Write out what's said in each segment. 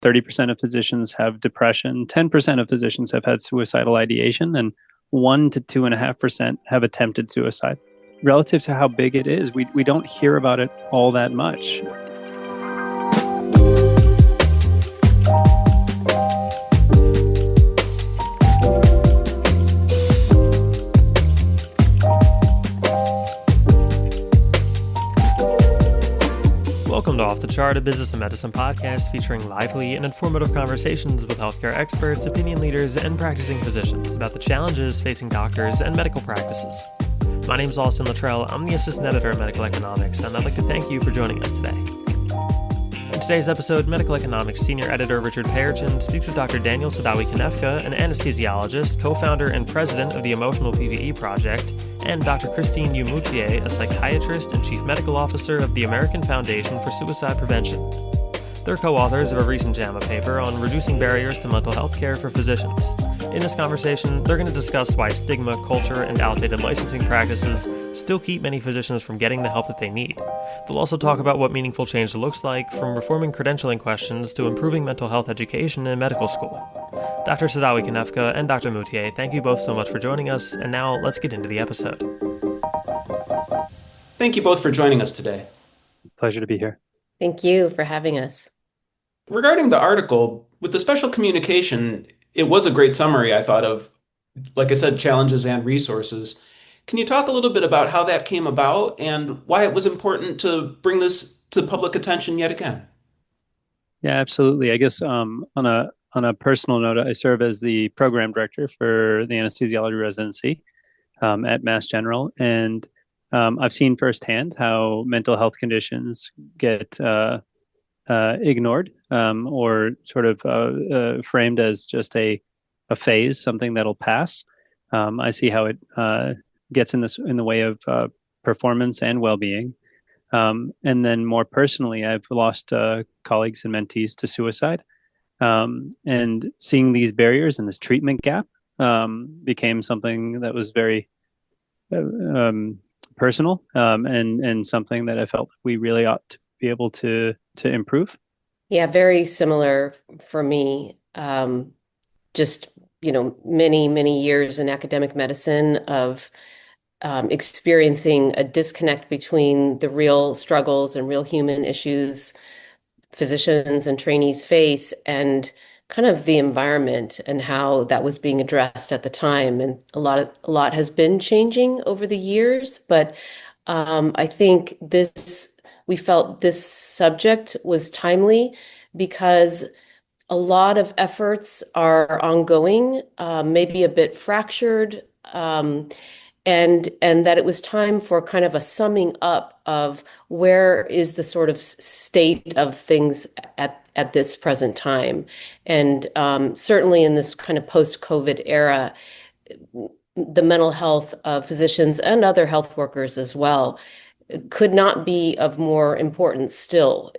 30% of physicians have depression, 10% of physicians have had suicidal ideation, and 1 to 2.5% have attempted suicide. Relative to how big it is, we don't hear about it all that much. Welcome to Off the Chart, a business and medicine podcast featuring lively and informative conversations with healthcare experts, opinion leaders, and practicing physicians about the challenges facing doctors and medical practices. My name is Austin Luttrell. I'm the assistant editor of Medical Economics, and I'd like to thank you for joining us today. In today's episode, Medical Economics senior editor Richard Payerchin speaks with Dr. Daniel Saddawi-Konefka, an anesthesiologist, co-founder and president of the Emotional PPE Project, and Dr. Christine Yu Moutier, a psychiatrist and chief medical officer of the American Foundation for Suicide Prevention. They're co-authors of a recent JAMA paper on reducing barriers to mental health care for physicians. In this conversation, they're going to discuss why stigma, culture, and outdated licensing practices still keep many physicians from getting the help that they need. They'll also talk about what meaningful change looks like, from reforming credentialing questions to improving mental health education in medical school. Dr. Saddawi-Konefka and Dr. Moutier, thank you both so much for joining us, and now let's get into the episode. Thank you both for joining us today. Pleasure to be here. Thank you for having us. Regarding the article, with the special communication, it was a great summary, I thought, of, like I said, challenges and resources. Can you talk a little bit about how that came about and why it was important to bring this to public attention yet again? Yeah, absolutely. I guess on a personal note, I serve as the program director for the anesthesiology residency at Mass General, and I've seen firsthand how mental health conditions get ignored or sort of framed as just a phase, something that'll pass. I see how it gets in the way of performance and well-being. And then more personally, I've lost colleagues and mentees to suicide. And seeing these barriers and this treatment gap became something that was very personal and something that I felt we really ought to be able to improve. Yeah, very similar for me. Just, many, many years in academic medicine of experiencing a disconnect between the real struggles and real human issues physicians and trainees face and kind of the environment and how that was being addressed at the time. And a lot has been changing over the years, but I think we felt this subject was timely because a lot of efforts are ongoing, maybe a bit fractured, and that it was time for kind of a summing up of where is the sort of state of things at this present time. And certainly in this kind of post-COVID era, the mental health of physicians and other health workers as well could not be of more importance still.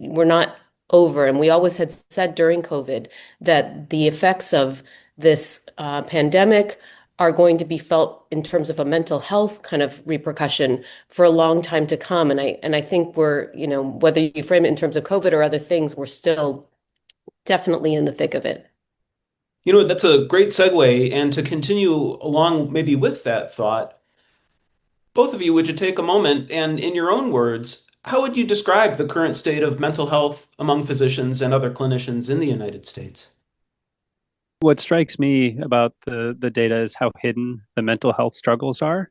We're not over. And we always had said during COVID that the effects of this pandemic are going to be felt in terms of a mental health kind of repercussion for a long time to come. And I think we're, whether you frame it in terms of COVID or other things, we're still definitely in the thick of it. That's a great segue. And to continue along maybe with that thought, both of you, would you take a moment and, in your own words, how would you describe the current state of mental health among physicians and other clinicians in the United States? What strikes me about the data is how hidden the mental health struggles are.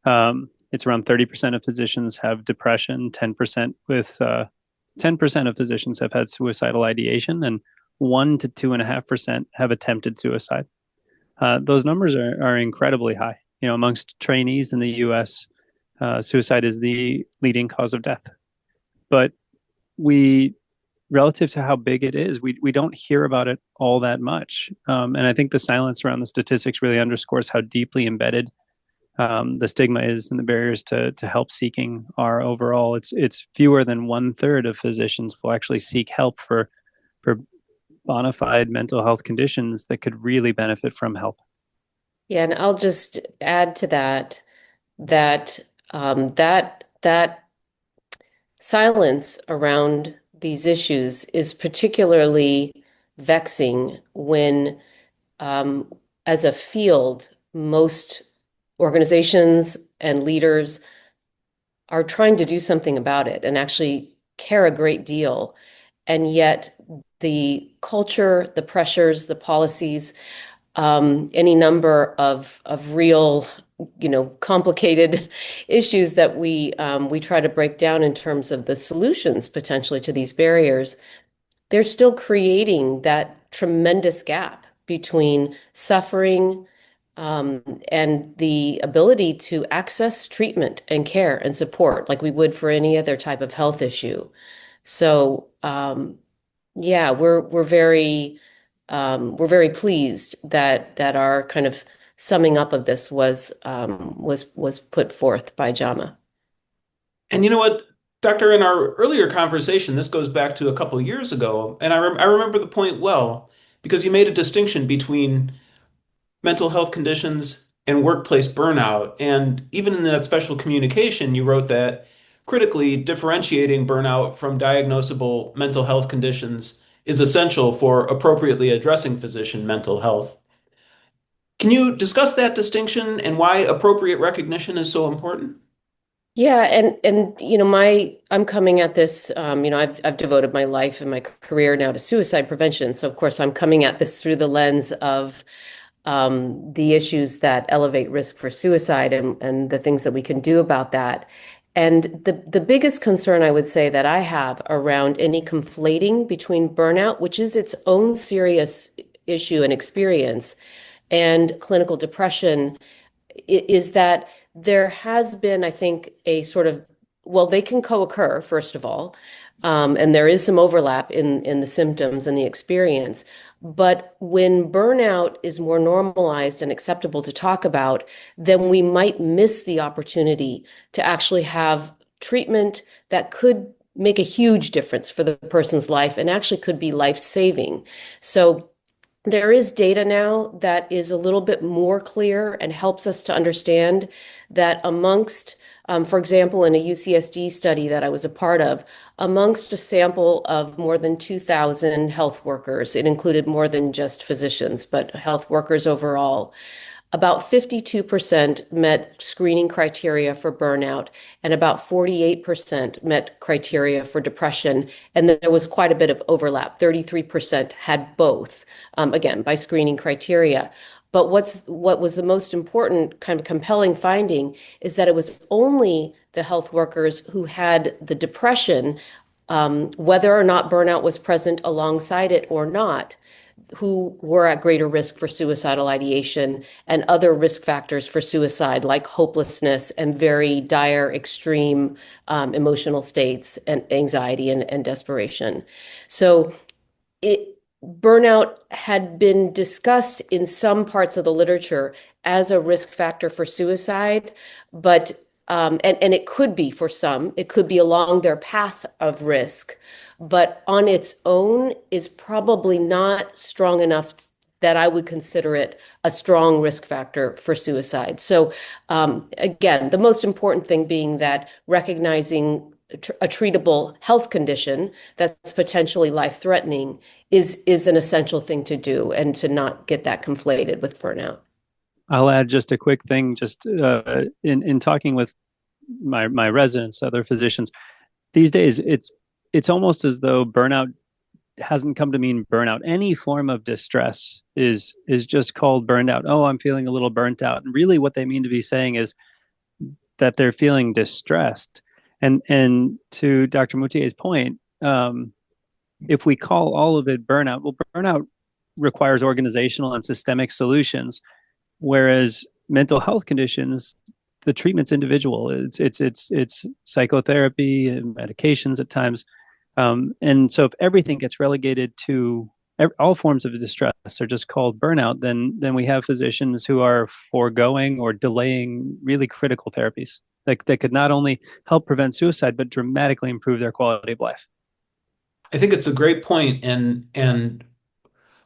It's around 30% of physicians have depression, 10% of physicians have had suicidal ideation, and 1 to 2.5% have attempted suicide. Those numbers are incredibly high. Amongst trainees in the U.S., suicide is the leading cause of death. But relative to how big it is, we don't hear about it all that much. And I think the silence around the statistics really underscores how deeply embedded the stigma is and the barriers to help seeking are overall. It's fewer than 1/3 of physicians will actually seek help for bona fide mental health conditions that could really benefit from help. Yeah, and I'll just add to that that silence around these issues is particularly vexing when, um, as a field, most organizations and leaders are trying to do something about it and actually care a great deal. And yet, the culture, the pressures, the policies, any number of real, complicated issues that we try to break down in terms of the solutions potentially to these barriers, they're still creating that tremendous gap between suffering and the ability to access treatment and care and support like we would for any other type of health issue. So, yeah, we're very pleased that our kind of summing up of this was put forth by JAMA. And you know what, Doctor, in our earlier conversation, this goes back to a couple of years ago, and I remember the point well, because you made a distinction between mental health conditions and workplace burnout. And even in that special communication, you wrote that critically differentiating burnout from diagnosable mental health conditions is essential for appropriately addressing physician mental health. Can you discuss that distinction and why appropriate recognition is so important? Yeah, and my I'm coming at this, I've devoted my life and my career now to suicide prevention. So of course I'm coming at this through the lens of the issues that elevate risk for suicide and the things that we can do about that. And the biggest concern I would say that I have around any conflating between burnout, which is its own serious issue and experience, and clinical depression is that there has been, I think, a sort of, well, they can co-occur, first of all, and there is some overlap in the symptoms and the experience. But when burnout is more normalized and acceptable to talk about, then we might miss the opportunity to actually have treatment that could make a huge difference for the person's life and actually could be life-saving. So there is data now that is a little bit more clear and helps us to understand that amongst, for example, in a UCSD study that I was a part of, amongst a sample of more than 2,000 health workers, it included more than just physicians, but health workers overall, about 52% met screening criteria for burnout, and about 48% met criteria for depression. And then there was quite a bit of overlap. 33% had both, again, by screening criteria. But what was the most important kind of compelling finding is that it was only the health workers who had the depression, whether or not burnout was present alongside it or not, who were at greater risk for suicidal ideation and other risk factors for suicide, like hopelessness and very dire, extreme emotional states and anxiety and desperation. So burnout had been discussed in some parts of the literature as a risk factor for suicide, but and it could be for some, it could be along their path of risk, but on its own is probably not strong enough that I would consider it a strong risk factor for suicide. So again, the most important thing being that recognizing a treatable health condition that's potentially life-threatening is an essential thing to do and to not get that conflated with burnout. I'll add just a quick thing, just in talking with my residents, other physicians, these days it's almost as though burnout hasn't come to mean burnout. Any form of distress is just called burned out. Oh, I'm feeling a little burnt out. And really what they mean to be saying is that they're feeling distressed. And to Dr. Moutier's point, if we call all of it burnout, well, burnout requires organizational and systemic solutions, whereas mental health conditions, the treatment's individual. It's psychotherapy and medications at times, and so if everything gets relegated to all forms of distress are just called burnout, then we have physicians who are foregoing or delaying really critical therapies that could not only help prevent suicide but dramatically improve their quality of life. I think it's a great point, and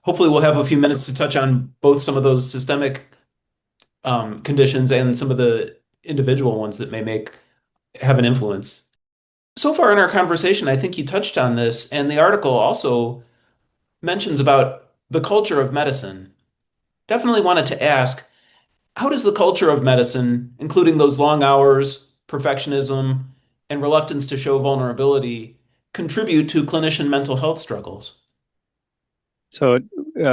hopefully we'll have a few minutes to touch on both some of those systemic conditions and some of the individual ones that may have an influence. So far in our conversation, I think you touched on this, and the article also mentions about the culture of medicine. Definitely wanted to ask, how does the culture of medicine, including those long hours, perfectionism, and reluctance to show vulnerability, contribute to clinician mental health struggles? So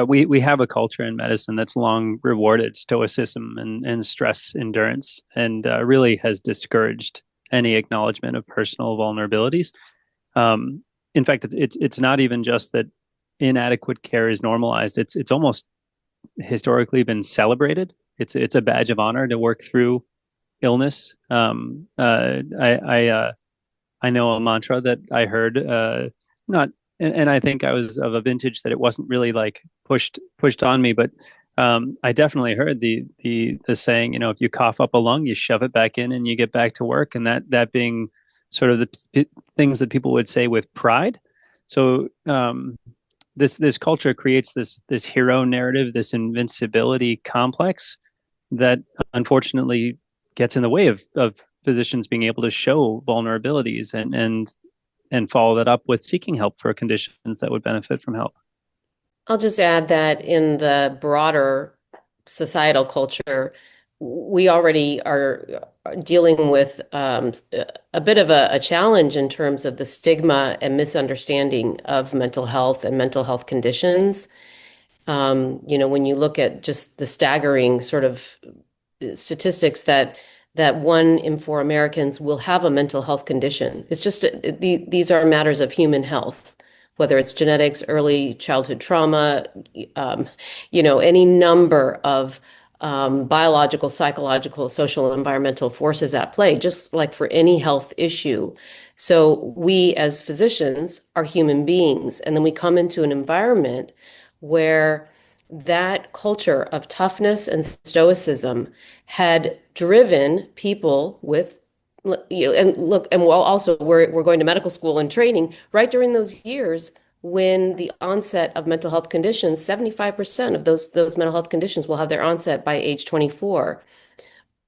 we have a culture in medicine that's long rewarded stoicism and stress endurance, and really has discouraged any acknowledgement of personal vulnerabilities. Um, in fact, it's not even just that inadequate care is normalized. It's almost historically been celebrated. It's a badge of honor to work through illness. I know a mantra that I heard, not, and I think I was of a vintage that it wasn't really like pushed on me, but I definitely heard the saying, if you cough up a lung, you shove it back in and you get back to work, and that being sort of the things that people would say with pride. So this culture creates this hero narrative, this invincibility complex that unfortunately gets in the way of physicians being able to show vulnerabilities and follow that up with seeking help for conditions that would benefit from help. I'll just add that in the broader societal culture, we already are dealing with a bit of a challenge in terms of the stigma and misunderstanding of mental health and mental health conditions. When you look at just the staggering sort of statistics that 1 in 4 Americans will have a mental health condition. It's just these are matters of human health, whether it's genetics, early childhood trauma, any number of biological, psychological, social, environmental forces at play, just like for any health issue. So we as physicians are human beings, and then we come into an environment where that culture of toughness and stoicism had driven people with, and look, and we're going to medical school and training right during those years when the onset of mental health conditions, 75% of those mental health conditions will have their onset by age 24.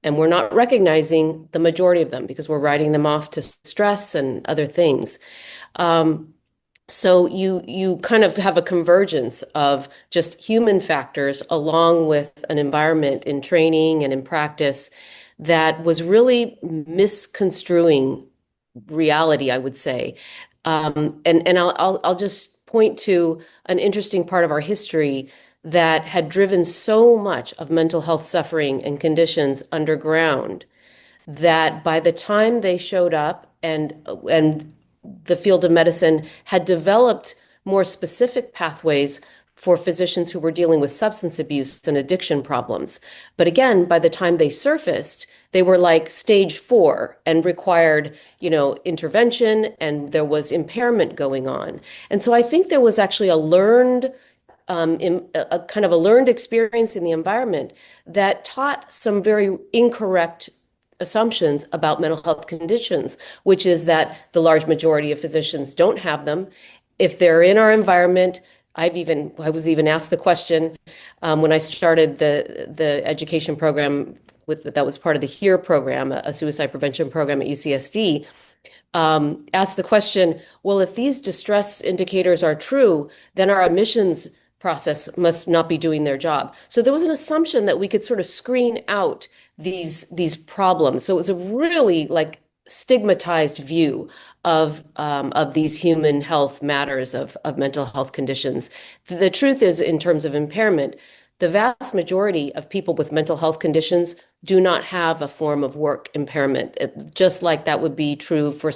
And we're not recognizing the majority of them because we're writing them off to stress and other things. So you kind of have a convergence of just human factors along with an environment in training and in practice that was really misconstruing reality, I would say. And I'll just point to an interesting part of our history that had driven so much of mental health suffering and conditions underground that by the time they showed up and the field of medicine had developed more specific pathways for physicians who were dealing with substance abuse and addiction problems. But again, by the time they surfaced, they were like stage 4 and required, intervention, and there was impairment going on. And so I think there was actually a kind of a learned experience in the environment that taught some very incorrect assumptions about mental health conditions, which is that the large majority of physicians don't have them. If they're in our environment, I was even asked the question when I started the education program that was part of the HERE program, a suicide prevention program at UCSD. Asked the question, well, if these distress indicators are true, then our admissions process must not be doing their job. So there was an assumption that we could sort of screen out these problems. So it was a really like stigmatized view of these human health matters of mental health conditions. The truth is, in terms of impairment, the vast majority of people with mental health conditions do not have a form of work impairment, just like that would be true for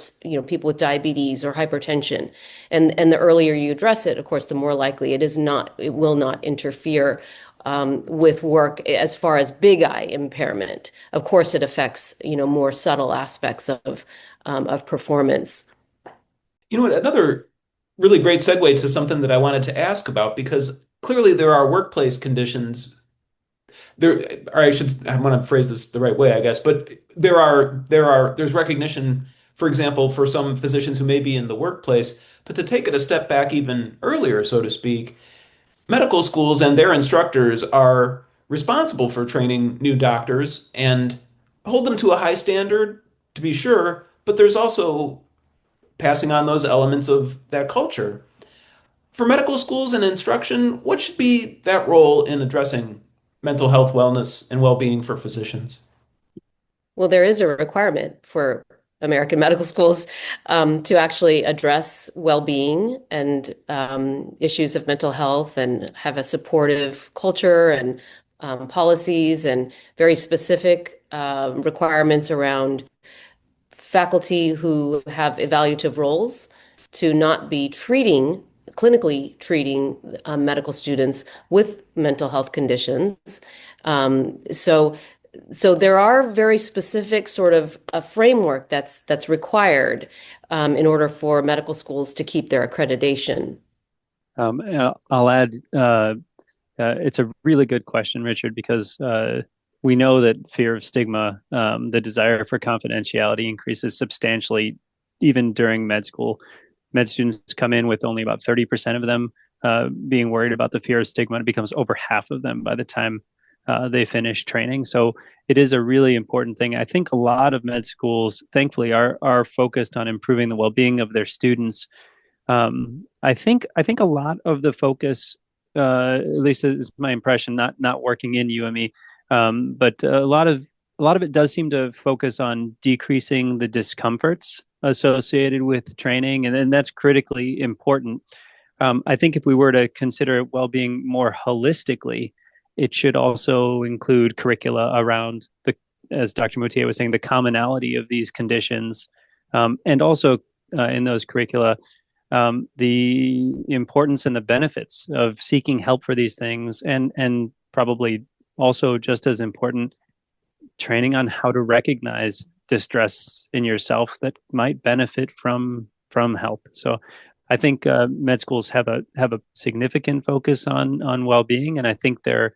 people with diabetes or hypertension. And the earlier you address it, of course, the more likely it will not interfere with work as far as big I impairment. Of course, it affects more subtle aspects of performance. You know what? Another really great segue to something that I wanted to ask about, because clearly there are workplace conditions there, or I want to phrase this the right way, I guess, but there's recognition, for example, for some physicians who may be in the workplace, but to take it a step back even earlier, so to speak, medical schools and their instructors are responsible for training new doctors and hold them to a high standard, to be sure, but there's also passing on those elements of that culture. For medical schools and instruction, what should be that role in addressing mental health, wellness, and well-being for physicians? Well, there is a requirement for American medical schools to actually address well-being and issues of mental health and have a supportive culture and policies and very specific requirements around faculty who have evaluative roles to not be clinically treating medical students with mental health conditions. So there are very specific sort of a framework that's required in order for medical schools to keep their accreditation. I'll add, it's a really good question, Richard, because we know that fear of stigma, the desire for confidentiality increases substantially even during med school. Med students come in with only about 30% of them being worried about the fear of stigma. It becomes over half of them by the time they finish training. So it is a really important thing. I think a lot of med schools, thankfully, are focused on improving the well-being of their students. I think a lot of the focus, at least is my impression, not working in UME, but a lot of it does seem to focus on decreasing the discomforts associated with training, and that's critically important. I think if we were to consider well-being more holistically, it should also include curricula around as Dr. Moutier was saying, the commonality of these conditions, and also in those curricula, the importance and the benefits of seeking help for these things, and probably also just as important, training on how to recognize distress in yourself that might benefit from help. So I think med schools have a significant focus on well-being, and I think a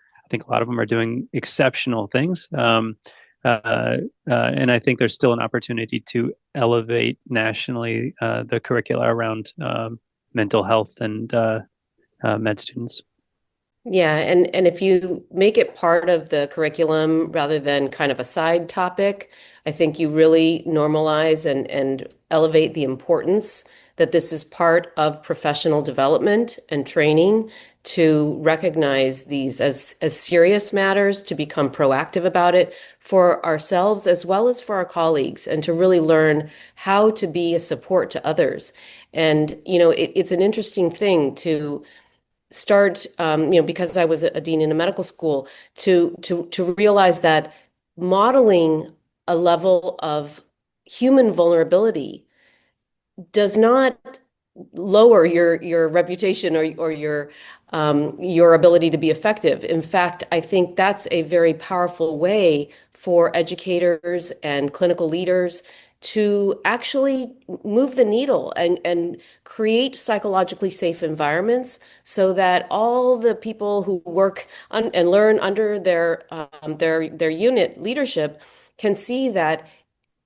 lot of them are doing exceptional things. And I think there's still an opportunity to elevate nationally the curricula around mental health and med students. Yeah, and if you make it part of the curriculum rather than kind of a side topic, I think you really normalize and elevate the importance that this is part of professional development and training to recognize these as serious matters, to become proactive about it for ourselves as well as for our colleagues, and to really learn how to be a support to others. And, it's an interesting thing to start, because I was a dean in a medical school, to realize that modeling a level of human vulnerability does not lower your reputation or your ability to be effective. In fact, I think that's a very powerful way for educators and clinical leaders to actually move the needle and create psychologically safe environments so that all the people who work and learn under their unit leadership can see that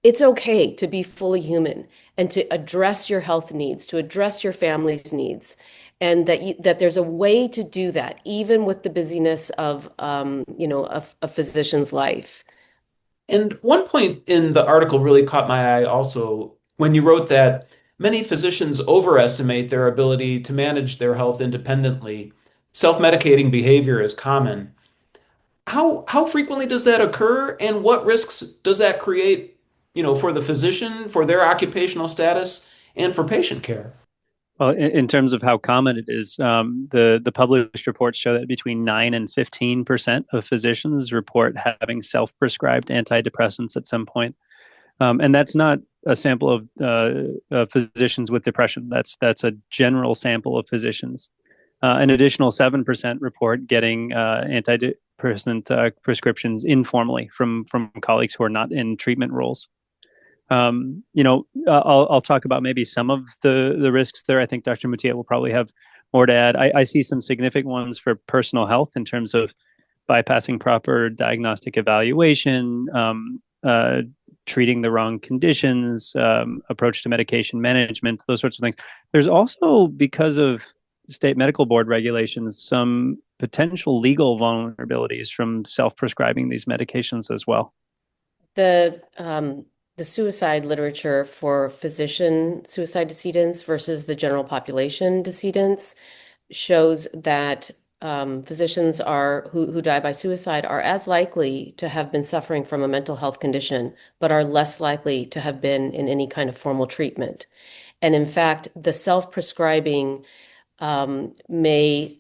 it's okay to be fully human and to address your health needs, to address your family's needs, and that there's a way to do that, even with the busyness of a physician's life. And one point in the article really caught my eye also when you wrote that many physicians overestimate their ability to manage their health independently. Self-medicating behavior is common. How frequently does that occur, and what risks does that create, for the physician, for their occupational status, and for patient care? Well, in terms of how common it is, the published reports show that between 9 and 15% of physicians report having self-prescribed antidepressants at some point. And that's not a sample of physicians with depression. That's a general sample of physicians. An additional 7% report getting antidepressant prescriptions informally from colleagues who are not in treatment roles. I'll talk about maybe some of the risks there. I think Dr. Moutier will probably have more to add. I see some significant ones for personal health in terms of bypassing proper diagnostic evaluation, treating the wrong conditions, approach to medication management, those sorts of things. There's also, because of state medical board regulations, some potential legal vulnerabilities from self-prescribing these medications as well. The the suicide literature for physician suicide decedents versus the general population decedents shows that physicians who die by suicide are as likely to have been suffering from a mental health condition, but are less likely to have been in any kind of formal treatment. And in fact, the self-prescribing may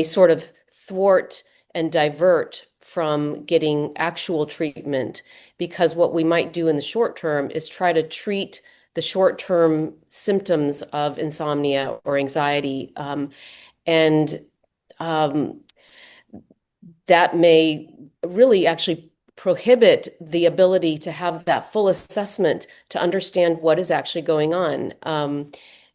sort of thwart and divert from getting actual treatment, because what we might do in the short term is try to treat the short-term symptoms of insomnia or anxiety, and um, that may really actually prohibit the ability to have that full assessment to understand what is actually going on.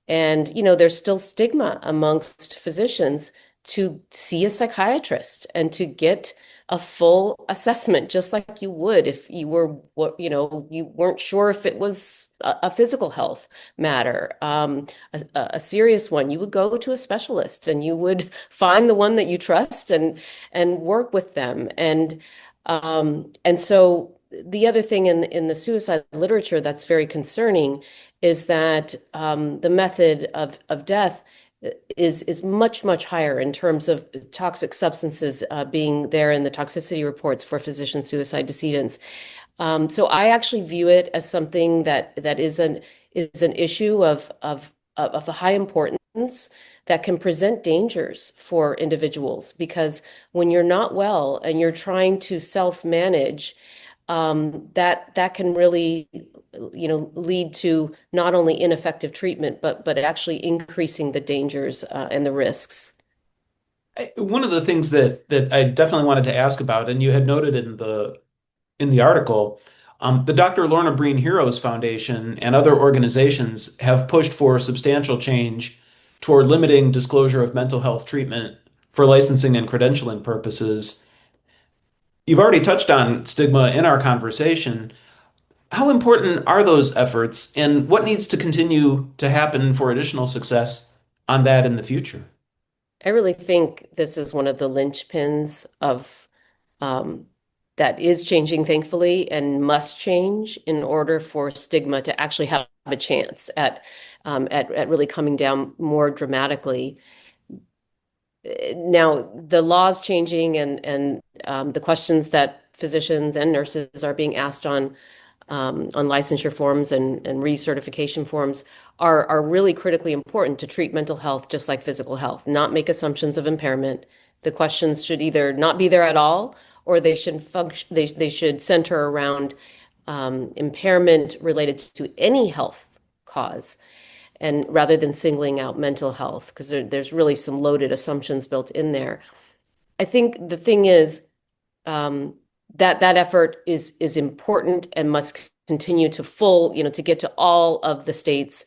And, there's still stigma amongst physicians to see a psychiatrist and to get a full assessment, just like you would if you were, you weren't sure if it was a physical health matter, a serious one. You would go to a specialist and you would find the one that you trust and work with them. And so the other thing in the suicide literature that's very concerning is that the method of death is much, much higher in terms of toxic substances being there in the toxicity reports for physician suicide decedents. So I actually view it as something that is an issue of a high importance that can present dangers for individuals, because when you're not well and you're trying to self-manage, that can really, lead to not only ineffective treatment, but actually increasing the dangers and the risks. One of the things that I definitely wanted to ask about, and you had noted in the article, the Dr. Lorna Breen Heroes Foundation and other organizations have pushed for substantial change toward limiting disclosure of mental health treatment for licensing and credentialing purposes. You've already touched on stigma in our conversation. How important are those efforts, and what needs to continue to happen for additional success on that in the future? I really think this is one of the linchpins of um, that is changing, thankfully, and must change in order for stigma to actually have a chance at really coming down more dramatically. Now, the laws changing and the questions that physicians and nurses are being asked on licensure forms and recertification forms are really critically important to treat mental health just like physical health, not make assumptions of impairment. The questions should either not be there at all, or they should function, they should center around impairment related to any health cause, and rather than singling out mental health, because there's really some loaded assumptions built in there. I think the thing is, that effort is important and must continue to get to all of the states.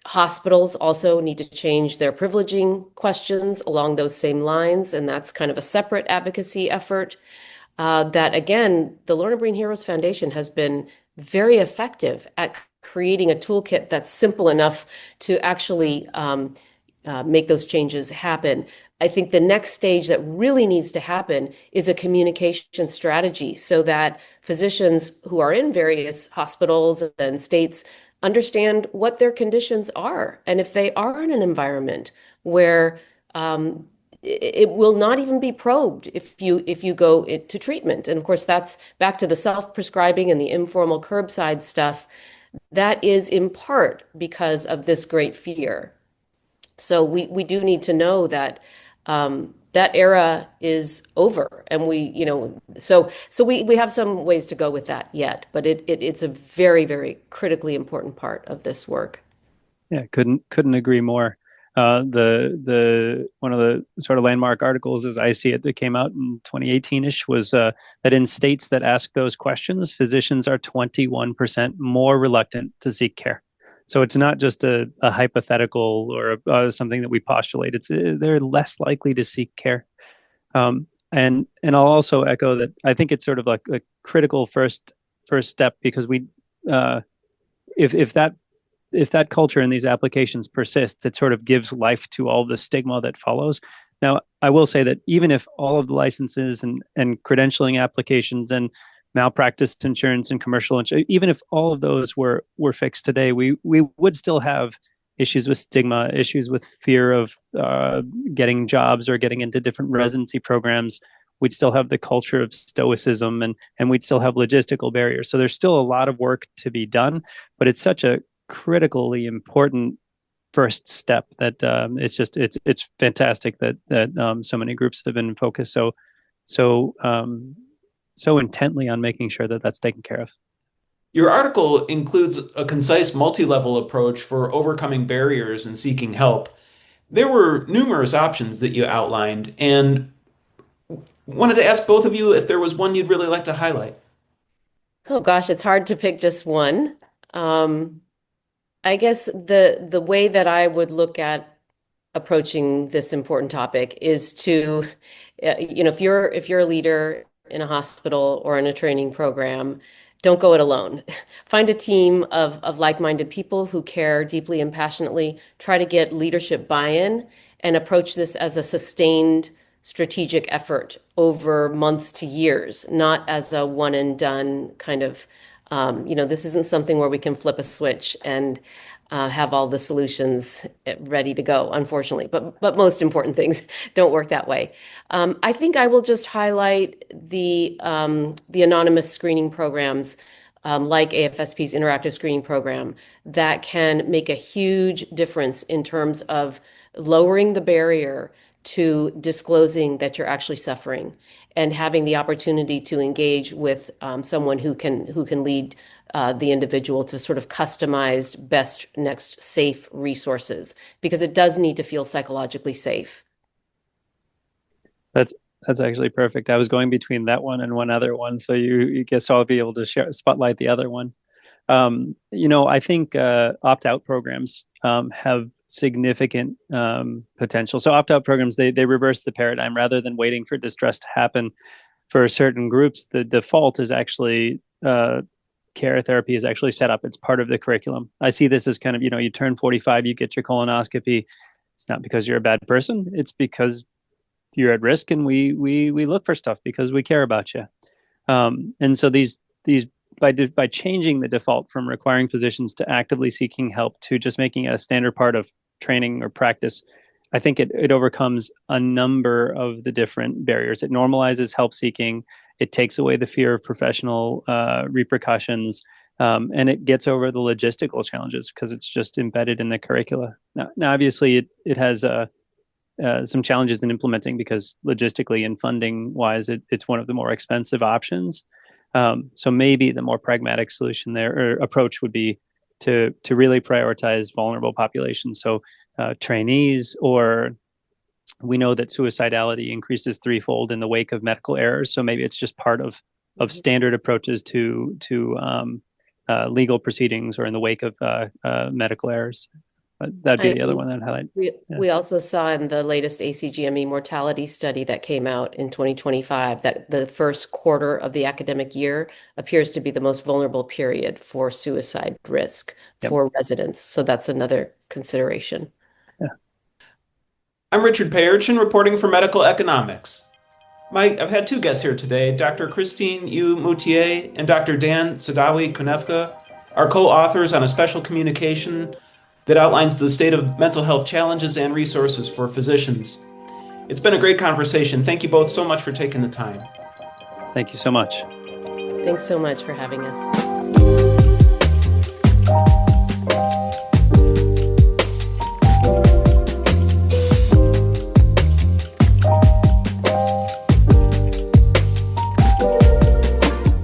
Hospitals also need to change their privileging questions along those same lines, and that's kind of a separate advocacy effort. That again, the Lorna Breen Heroes Foundation has been very effective at creating a toolkit that's simple enough to actually make those changes happen. I think the next stage that really needs to happen is a communication strategy so that physicians who are in various hospitals and states understand what their conditions are. And if they are in an environment where it will not even be probed if you go to treatment. And of course, that's back to the self-prescribing and the informal curbside stuff. That is in part because of this great fear. So we do need to know that that era is over, and so we have some ways to go with that yet, but it's a very, very critically important part of this work. Yeah, couldn't agree more. The one of the sort of landmark articles, as I see it, that came out in 2018-ish was that in states that ask those questions, physicians are 21% more reluctant to seek care. So it's not just a hypothetical or something that we postulate. They're less likely to seek care. And I'll also echo that I think it's sort of like a critical first step, because if that culture in these applications persists, it sort of gives life to all the stigma that follows. Now, I will say that even if all of the licenses and credentialing applications and malpractice insurance and commercial insurance, even if all of those were fixed today, we would still have issues with stigma, issues with fear of getting jobs or getting into different residency programs. We'd still have the culture of stoicism, and we'd still have logistical barriers. So there's still a lot of work to be done, but it's such a critically important first step that it's fantastic that so many groups have been focused so intently on making sure that that's taken care of. Your article includes a concise multi-level approach for overcoming barriers and seeking help. There were numerous options that you outlined, and wanted to ask both of you if there was one you'd really like to highlight. Oh gosh, it's hard to pick just one. I guess the way that I would look at approaching this important topic is to, if you're a leader in a hospital or in a training program, don't go it alone. Find a team of like-minded people who care deeply and passionately. Try to get leadership buy-in and approach this as a sustained strategic effort over months to years, not as a one and done kind of, this isn't something where we can flip a switch and have all the solutions ready to go, unfortunately. But most important things don't work that way. I think I will just highlight the anonymous screening programs like AFSP's interactive screening program that can make a huge difference in terms of lowering the barrier to disclosing that you're actually suffering and having the opportunity to engage with someone who can lead the individual to sort of customized best next safe resources, because it does need to feel psychologically safe. That's actually perfect. I was going between that one and one other one, so you guess I'll be able to spotlight the other one. I think opt-out programs have significant potential. So opt-out programs, they reverse the paradigm. Rather than waiting for distress to happen for certain groups, the default is actually care therapy is actually set up. It's part of the curriculum. I see this as kind of, you turn 45, you get your colonoscopy. It's not because you're a bad person. It's because you're at risk, and we look for stuff because we care about you. And so these by changing the default from requiring physicians to actively seeking help to just making it a standard part of training or practice, I think it overcomes a number of the different barriers. It normalizes help seeking. It takes away the fear of professional repercussions, and it gets over the logistical challenges because it's just embedded in the curricula. Now obviously, it has some challenges in implementing because logistically and funding wise, it's one of the more expensive options. So maybe the more pragmatic solution there or approach would be to really prioritize vulnerable populations. So trainees, or we know that suicidality increases threefold in the wake of medical errors. So maybe it's just part of standard approaches to legal proceedings or in the wake of medical errors. That'd be the other one I'd highlight. We also saw in the latest ACGME mortality study that came out in 2025 that the first quarter of the academic year appears to be the most vulnerable period for suicide risk for residents. So that's another consideration. Yeah. I'm Richard Payerchin, reporting for Medical Economics. I've had two guests here today, Dr. Christine Yu Moutier and Dr. Dan Saddawi-Konefka, are co-authors on a special communication that outlines the state of mental health challenges and resources for physicians. It's been a great conversation. Thank you both so much for taking the time. Thank you so much. Thanks so much for having us.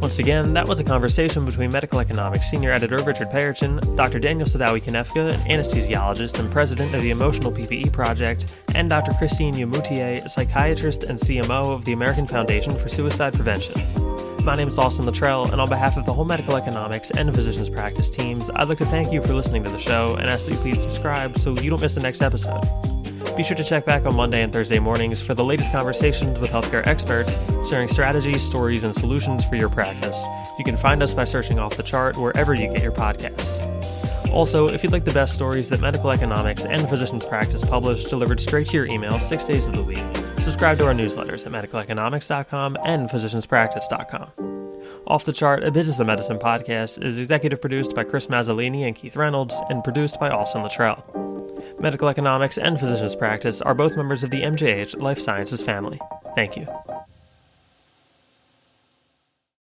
Once again, that was a conversation between Medical Economics Senior Editor Richard Payerchin, Dr. Daniel Saddawi-Konefka, an anesthesiologist and president of the Emotional PPE Project, and Dr. Christine Yu Moutier, a psychiatrist and CMO of the American Foundation for Suicide Prevention. My name is Austin Luttrell, and on behalf of the whole Medical Economics and Physicians Practice teams, I'd like to thank you for listening to the show and ask that you please subscribe so you don't miss the next episode. Be sure to check back on Monday and Thursday mornings for the latest conversations with healthcare experts, sharing strategies, stories, and solutions for your practice. You can find us by searching Off the Chart wherever you get your podcasts. Also, if you'd like the best stories that Medical Economics and Physicians Practice publish delivered straight to your email 6 days of the week, subscribe to our newsletters at medicaleconomics.com and physicianspractice.com. Off the Chart, a Business of Medicine podcast, is executive produced by Chris Mazzolini and Keith Reynolds, and produced by Austin Luttrell. Medical economics and physician's practice are both members of the MJH Life Sciences family. Thank you.